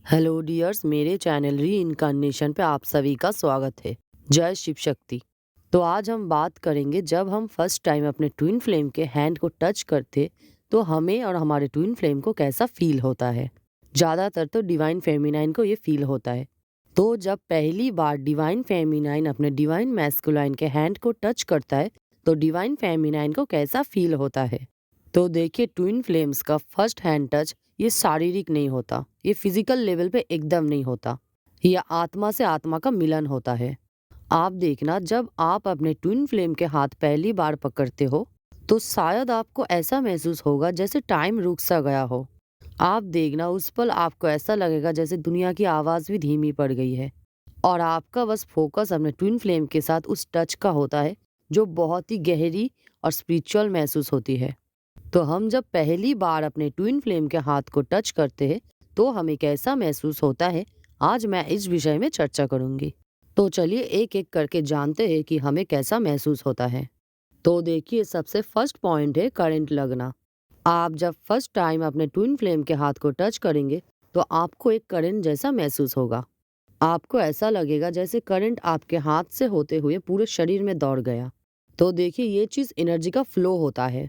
Hello dears, मेरे channel री incarnation पे आप सभी का स्वागत है। जय शिव शक्ति। तो आज हम बात करेंगे जब हम फर्स्ट टाइम अपने ट्विन फ्लेम के हैंड को टच करते तो हमें और हमारे ट्विन फ्लेम को कैसा फील होता है। ज़्यादातर तो डिवाइन फेमिनाइन को ये फील होता है। तो जब पहली बार डिवाइन फेमिनाइन अपने डिवाइन मैस्कुलाइन के हैंड को टच करता है तो डिवाइन फेमिनाइन को कैसा फील होता है। तो देखिए, ट्विन फ्लेम्स का फर्स्ट हैंड टच ये शारीरिक नहीं होता, ये फिजिकल लेवल पे एकदम नहीं होता। यह आत्मा से आत्मा का मिलन होता है। आप देखना, जब आप अपने ट्विन फ्लेम के हाथ पहली बार पकड़ते हो तो शायद आपको ऐसा महसूस होगा जैसे टाइम रुक सा गया हो। आप देखना, उस पल आपको ऐसा लगेगा जैसे दुनिया की आवाज़ भी धीमी पड़ गई है और आपका बस फोकस अपने ट्विन फ्लेम के साथ उस टच का होता है जो बहुत ही गहरी और स्पिरिचुअल महसूस होती है। तो हम जब पहली बार अपने ट्विन फ्लेम के हाथ को टच करते हैं तो हमें कैसा महसूस होता है, आज मैं इस विषय में चर्चा करूंगी। तो चलिए एक एक करके जानते हैं कि हमें कैसा महसूस होता है। तो देखिए, सबसे फर्स्ट पॉइंट है करंट लगना। आप जब फर्स्ट टाइम अपने ट्विन फ्लेम के हाथ को टच करेंगे तो आपको एक करंट जैसा महसूस होगा। आपको ऐसा लगेगा जैसे करंट आपके हाथ से होते हुए पूरे शरीर में दौड़ गया। तो देखिए, ये चीज़ एनर्जी का फ्लो होता है।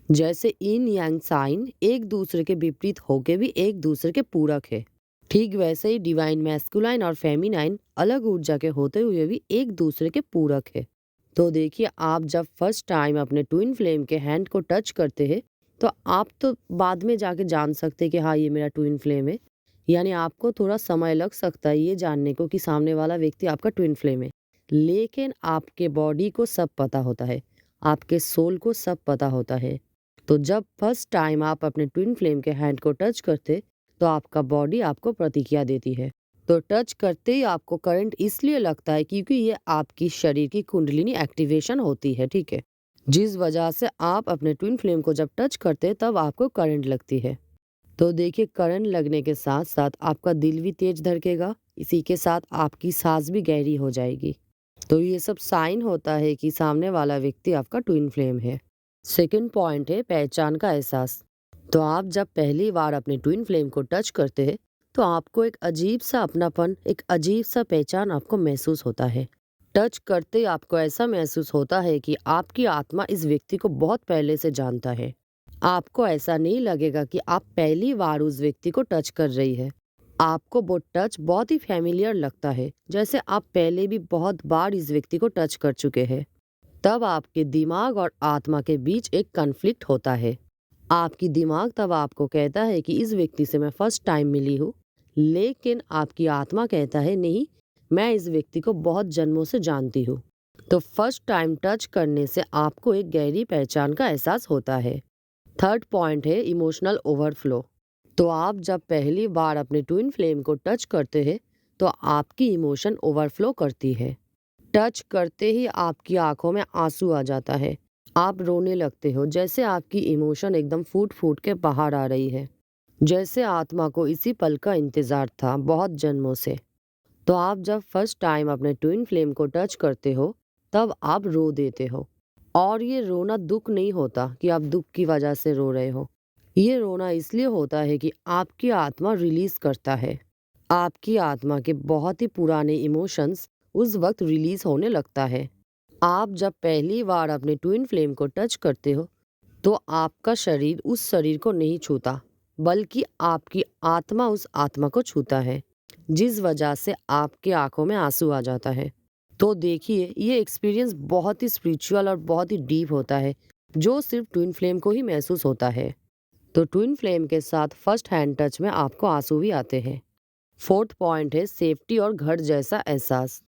जैसे इन यांग साइन एक दूसरे के विपरीत होके भी एक दूसरे के पूरक है, ठीक वैसे ही डिवाइन मैस्कुलाइन और फेमिनाइन अलग ऊर्जा के होते हुए भी एक दूसरे के पूरक है। तो देखिए, आप जब फर्स्ट टाइम अपने ट्विन फ्लेम के हैंड को टच करते हैं तो आप तो बाद में जाके जान सकते हैं कि हाँ, ये मेरा ट्विन फ्लेम है। यानी आपको थोड़ा समय लग सकता है ये जानने को कि सामने वाला व्यक्ति आपका ट्विन फ्लेम है, लेकिन आपके बॉडी को सब पता होता है, आपके सोल को सब पता होता है। तो जब फर्स्ट टाइम आप अपने ट्विन फ्लेम के हैंड को टच करते तो आपका बॉडी आपको प्रतिक्रिया देती है। तो टच करते ही आपको करंट इसलिए लगता है क्योंकि ये आपकी शरीर की कुंडलिनी एक्टिवेशन होती है, ठीक है। जिस वजह से आप अपने ट्विन फ्लेम को जब टच करते तब आपको करंट लगती है। तो देखिए, करंट लगने के साथ साथ आपका दिल भी तेज धड़केगा, इसी के साथ आपकी सांस भी गहरी हो जाएगी। तो ये सब साइन होता है कि सामने वाला व्यक्ति आपका ट्विन फ्लेम है। सेकंड पॉइंट है पहचान का एहसास। तो आप जब पहली बार अपने ट्विन फ्लेम को टच करते हैं तो आपको एक अजीब सा अपनापन, एक अजीब सा पहचान आपको महसूस होता है। टच करते ही आपको ऐसा महसूस होता है कि आपकी आत्मा इस व्यक्ति को बहुत पहले से जानता है। आपको ऐसा नहीं लगेगा कि आप पहली बार उस व्यक्ति को टच कर रही है। आपको वो टच बहुत ही फैमिलियर लगता है, जैसे आप पहले भी बहुत बार इस व्यक्ति को टच कर चुके हैं। तब आपके दिमाग और आत्मा के बीच एक कॉन्फ्लिक्ट होता है। आपकी दिमाग तब आपको कहता है कि इस व्यक्ति से मैं फर्स्ट टाइम मिली हूँ, लेकिन आपकी आत्मा कहता है नहीं, मैं इस व्यक्ति को बहुत जन्मों से जानती हूँ। तो फर्स्ट टाइम टच करने से आपको एक गहरी पहचान का एहसास होता है। थर्ड पॉइंट है इमोशनल ओवरफ्लो। तो आप जब पहली बार अपने ट्विन फ्लेम को टच करते हैं तो आपकी इमोशन ओवरफ्लो करती है। टच करते ही आपकी आंखों में आंसू आ जाता है, आप रोने लगते हो, जैसे आपकी इमोशन एकदम फूट फूट के बाहर आ रही है, जैसे आत्मा को इसी पल का इंतजार था बहुत जन्मों से। तो आप जब फर्स्ट टाइम अपने ट्विन फ्लेम को टच करते हो तब आप रो देते हो। और ये रोना दुख नहीं होता कि आप दुख की वजह से रो रहे हो। ये रोना इसलिए होता है कि आपकी आत्मा रिलीज करता है। आपकी आत्मा के बहुत ही पुराने इमोशंस उस वक्त रिलीज होने लगता है। आप जब पहली बार अपने ट्विन फ्लेम को टच करते हो तो आपका शरीर उस शरीर को नहीं छूता, बल्कि आपकी आत्मा उस आत्मा को छूता है, जिस वजह से आपकी आंखों में आंसू आ जाता है। तो देखिए, ये एक्सपीरियंस बहुत ही स्पिरिचुअल और बहुत ही डीप होता है, जो सिर्फ ट्विन फ्लेम को ही महसूस होता है। तो ट्विन फ्लेम के साथ फर्स्ट हैंड टच में आपको आंसू भी आते हैं। फोर्थ पॉइंट है सेफ्टी और घर जैसा एहसास।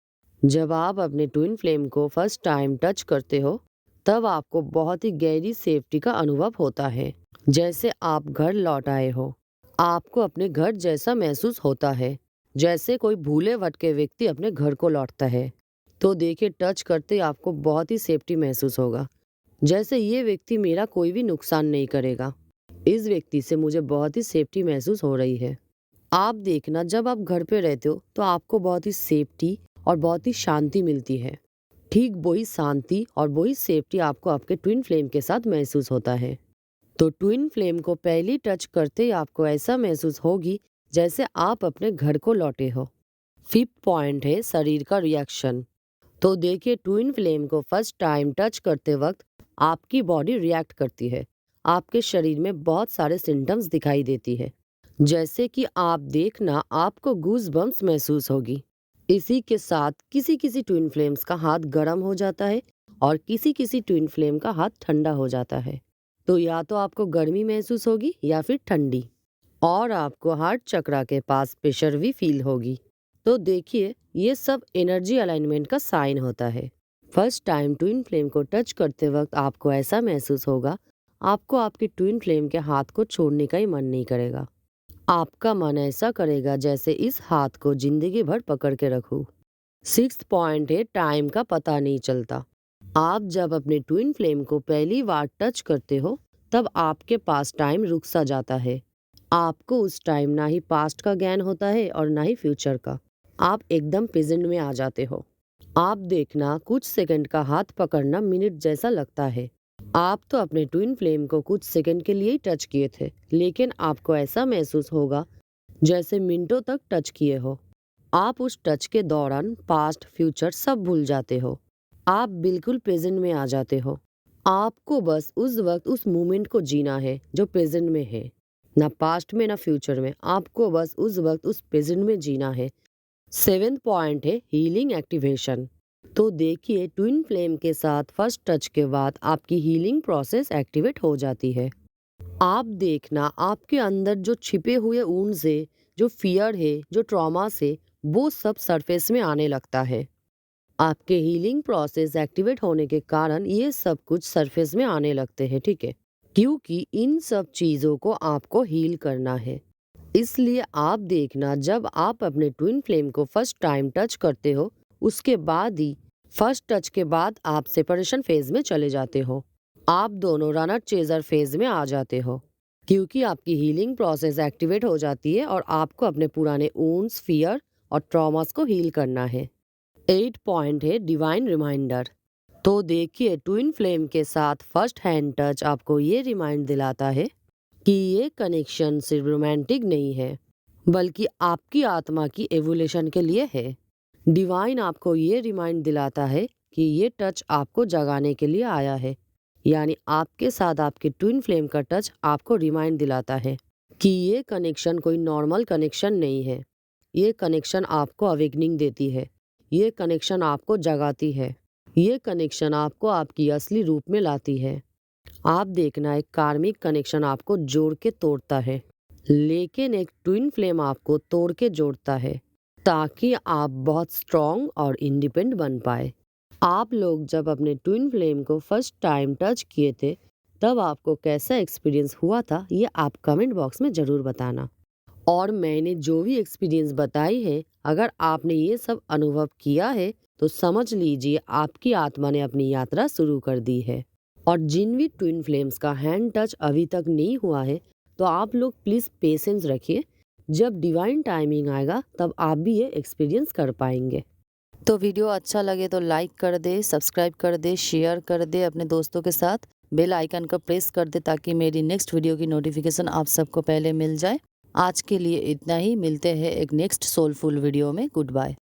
जब आप अपने ट्विन फ्लेम को फर्स्ट टाइम टच करते हो तब आपको बहुत ही गहरी सेफ्टी का अनुभव होता है, जैसे आप घर लौट आए हो। आपको अपने घर जैसा महसूस होता है, जैसे कोई भूले भटके व्यक्ति अपने घर को लौटता है। तो देखिए, टच करते ही आपको बहुत ही सेफ्टी महसूस होगा, जैसे ये व्यक्ति मेरा कोई भी नुकसान नहीं करेगा, इस व्यक्ति से मुझे बहुत ही सेफ्टी महसूस हो रही है। आप देखना, जब आप घर पे रहते हो तो आपको बहुत ही सेफ्टी और बहुत ही शांति मिलती है। ठीक वही शांति और वही सेफ्टी आपको आपके ट्विन फ्लेम के साथ महसूस होता है। तो ट्विन फ्लेम को पहली टच करते ही आपको ऐसा महसूस होगी जैसे आप अपने घर को लौटे हो। 5th पॉइंट है शरीर का रिएक्शन। तो देखिए, ट्विन फ्लेम को फर्स्ट टाइम टच करते वक्त आपकी बॉडी रिएक्ट करती है। आपके शरीर में बहुत सारे सिम्टम्स दिखाई देती है, जैसे कि आप देखना आपको गूज बम्स महसूस होगी। इसी के साथ किसी किसी ट्विन फ्लेम्स का हाथ गर्म हो जाता है और किसी किसी ट्विन फ्लेम का हाथ ठंडा हो जाता है। तो या तो आपको गर्मी महसूस होगी या फिर ठंडी, और आपको हार्ट चक्रा के पास प्रेशर भी फील होगी। तो देखिए, ये सब एनर्जी अलाइनमेंट का साइन होता है। फर्स्ट टाइम ट्विन फ्लेम को टच करते वक्त आपको ऐसा महसूस होगा, आपको आपकी ट्विन फ्लेम के हाथ को छोड़ने का ही मन नहीं करेगा। आपका मन ऐसा करेगा जैसे इस हाथ को जिंदगी भर पकड़ के रखूं। 6th पॉइंट है टाइम का पता नहीं चलता। आप जब अपने ट्विन फ्लेम को पहली बार टच करते हो, तब आपके पास टाइम रुक सा जाता है। आपको उस टाइम ना ही पास्ट का ज्ञान होता है और ना ही फ्यूचर का। आप एकदम प्रेजेंट में आ जाते हो। आप देखना, कुछ सेकंड का हाथ पकड़ना मिनट जैसा लगता है। आप तो अपने ट्विन फ्लेम को कुछ सेकंड के लिए ही टच किए थे, लेकिन आपको ऐसा महसूस होगा जैसे मिनटों तक टच किए हो। आप उस टच के दौरान पास्ट फ्यूचर सब भूल जाते हो। आप बिल्कुल प्रेजेंट में आ जाते हो। आपको बस उस वक्त उस मोमेंट को जीना है जो प्रेजेंट में है, ना पास्ट में ना फ्यूचर में। आपको बस उस वक्त उस प्रेजेंट में जीना है। 7th पॉइंट है हीलिंग एक्टिवेशन। तो देखिए, ट्विन फ्लेम के साथ फर्स्ट टच के बाद आपकी हीलिंग प्रोसेस एक्टिवेट हो जाती है। आप देखना, आपके अंदर जो छिपे हुए वुंड्स है, जो फियर है, जो ट्रॉमा से, वो सब सरफेस में आने लगता है। आपके हीलिंग प्रोसेस एक्टिवेट होने के कारण ये सब कुछ सरफेस में आने लगते हैं, ठीक है? क्योंकि इन सब चीज़ों को आपको हील करना है। इसलिए आप देखना, जब आप अपने ट्विन फ्लेम को फर्स्ट टाइम टच करते हो, उसके बाद ही फर्स्ट टच के बाद आप सेपरेशन फेज में चले जाते हो। आप दोनों रनर चेजर फेज में आ जाते हो, क्योंकि आपकी हीलिंग प्रोसेस एक्टिवेट हो जाती है और आपको अपने पुराने वुंड्स, फियर और ट्रॉमास को हील करना है। 8 पॉइंट है डिवाइन रिमाइंडर। तो देखिए, ट्विन फ्लेम के साथ फर्स्ट हैंड टच आपको ये रिमाइंड दिलाता है कि ये कनेक्शन सिर्फ रोमांटिक नहीं है, बल्कि आपकी आत्मा की एवोल्यूशन के लिए है। डिवाइन आपको ये रिमाइंड दिलाता है कि ये टच आपको जगाने के लिए आया है। यानी आपके साथ आपके ट्विन फ्लेम का टच आपको रिमाइंड दिलाता है कि ये कनेक्शन कोई नॉर्मल कनेक्शन नहीं है। ये कनेक्शन आपको अवेकनिंग देती है। ये कनेक्शन आपको जगाती है। ये कनेक्शन आपको आपकी असली रूप में लाती है। आप देखना, एक कार्मिक कनेक्शन आपको जोड़ के तोड़ता है, लेकिन एक ट्विन फ्लेम आपको तोड़ के जोड़ता है, ताकि आप बहुत स्ट्रॉन्ग और इंडिपेंडेंट बन पाए। आप लोग जब अपने ट्विन फ्लेम को फर्स्ट टाइम टच किए थे, तब आपको कैसा एक्सपीरियंस हुआ था, ये आप कमेंट बॉक्स में ज़रूर बताना। और मैंने जो भी एक्सपीरियंस बताई है, अगर आपने ये सब अनुभव किया है, तो समझ लीजिए आपकी आत्मा ने अपनी यात्रा शुरू कर दी है। और जिन भी ट्विन फ्लेम्स का हैंड टच अभी तक नहीं हुआ है, तो आप लोग प्लीज़ पेशेंस रखिए। जब डिवाइन टाइमिंग आएगा, तब आप भी ये एक्सपीरियंस कर पाएंगे। तो वीडियो अच्छा लगे तो लाइक कर दे, सब्सक्राइब कर दे, शेयर कर दे अपने दोस्तों के साथ। बेल आइकन का प्रेस कर दे ताकि मेरी नेक्स्ट वीडियो की नोटिफिकेशन आप सबको पहले मिल जाए। आज के लिए इतना ही। मिलते हैं एक नेक्स्ट सोलफुल वीडियो में। Good bye.